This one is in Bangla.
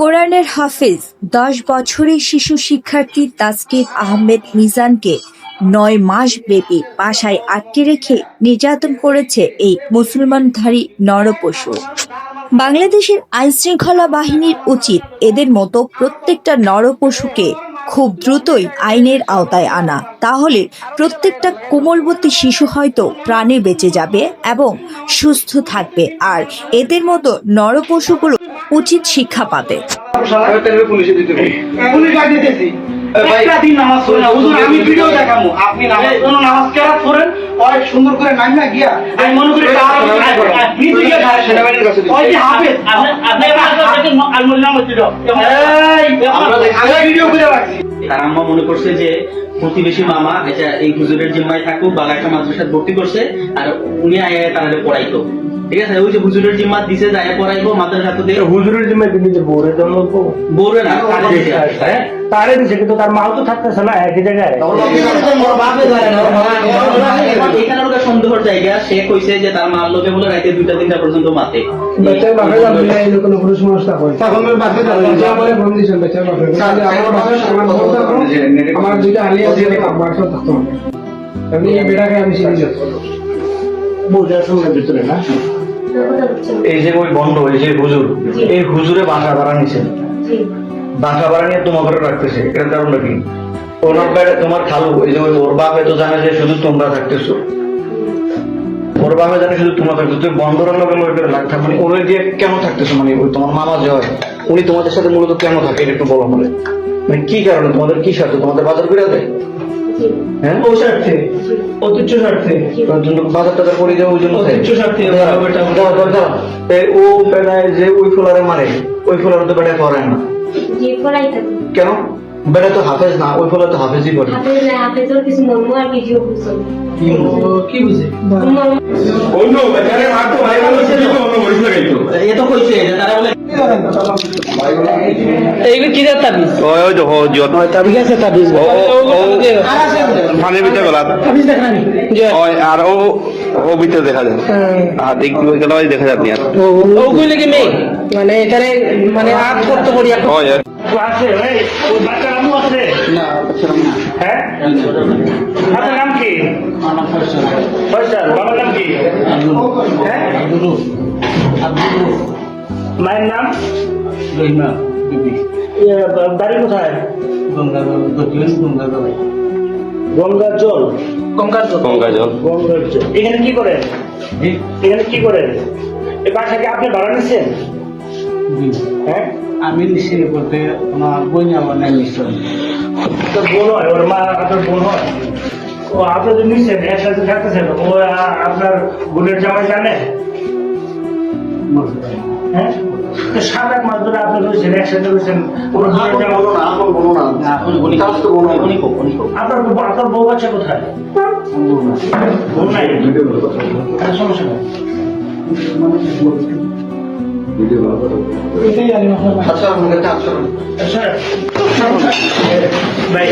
কোরআনের হাফেজ 10 বছরের শিশু শিক্ষার্থী তাসকিন আহমেদ মিজানকে 9 মাস ব্যাপী বাসায় আটকে রেখে নির্যাতন করেছে এই মুসলমানধারী নরপশু। বাংলাদেশের আইনশৃঙ্খলা বাহিনীর উচিত এদের মতো প্রত্যেকটা নরপশুকে খুব দ্রুতই আইনের আওতায় আনা, তাহলে প্রত্যেকটা কোমলবতী শিশু হয়তো প্রাণে বেঁচে যাবে এবং সুস্থ থাকবে, আর এদের মতো নরপশুগুলো উচিত শিক্ষা পাবে। সুন্দর করে নাম না গিয়া আমি মনে করি তার আম্মা মনে করছে যে প্রতিবেশী মামা এটা এই হুজুরের জিম্মায় থাকুক, বাংলা একটা মাদ্রাসায় ভর্তি করছে আর উনি আয় তারা পড়াইতো। ঠিক আছে, ওই যে হুজুরের জিম্মা দিছে যায় পড়াইবো মাদ্রাসা তো হুজুরের জিম্মায় নিজের বউরের জন্য বউরে না তারে দিছে, কিন্তু তার মাও তো থাকতেছে না একই জায়গায়। এখানে ওটা সন্দেহের জায়গা। সে কইছে যে তার মার লোকে বলে রাতে 2টা-3টা পর্যন্ত মাতে। বাচ্চার বাপে যাবে না, এই কোনো পুরুষ সমস্যা হয় তখন বাপে যাবে যা বলে ফোন দিছেন বাচ্চার বাপে তাহলে আমার বাপে আমার বউ থাকো, আমার যেটা আলী আছে আমার সাথে থাকতো না। এমনি এই বেটাকে আমি চিনি না বুঝার সঙ্গে ভিতরে না। এই যে ওই বন্ধ এই যে হুজুর, এই হুজুরে বাসা ভাড়া নিছেন, বাসা ভাড়া নিয়ে তোমার ঘরে রাখতেছে, এর কারণটা কি? ওনার বাইরে তোমার খালু এই যে ওর বাপে তো জানে যে শুধু তোমরা থাকতেছো, ওর বাপে জানে শুধু তোমরা থাকতেছো, তুমি বন্ধ রান্না করে রাখতে মানে ওরা দিয়ে কেন থাকতেছো? মানে ওই তোমার মামা যে হয় উনি তোমাদের সাথে মূলত কেন থাকে একটু বলো বলে, মানে কি কারণে? তোমাদের কি স্বার্থ? তোমাদের বাজার করে দেয়? হ্যাঁ ও স্বার্থে, অতুচ্ছ স্বার্থে বাজার টাজার করে দেয়, ওই জন্য অতুচ্ছ স্বার্থে ও বেড়ায় যে ওই ফোলারে মারে, ওই ফোলারে তো বেড়ায় পড়ায় না কেন? বেড়া তো হাফেজ না, ওই ফোলা তো হাফেজই করে। কি বুঝে আর ও ভিতরে দেখা যায় আর দেখা যাবে আর ওগুলো কি নেই মানে এখানে মানে আট করতে করি আছে বাচ্চার আম্মু আছে না? হ্যাঁ আপনার নাম কি? ফয়সাল। বাবার নাম কি? হ্যাঁ মায়ের নাম রহিমা বিবি। বাড়ি কোথায়? গঙ্গার জল। এখানে কি করেন? এখানে কি করেন? এই বাসাকে আপনি ভাড়া নিচ্ছেন? হ্যাঁ আমি নিশ্চিত বলতে আমার বই আমার নাই নিশ্চয় তোর বোন হয়, ওর মা আপনার বোন হয়। ও আপনি যদি নিচ্ছেন একসাথে থাকতেছেন, ও আপনার বোনের জামাই জানে? হ্যাঁ তো 7-8 মাস ধরে আপনি রয়েছেন একসাথে রয়েছেন, ওর বোনের জামাই আপনার বউ বাচ্চা কোথায়? বউ নাই, সমস্যা নাই। আচ্ছা ভাই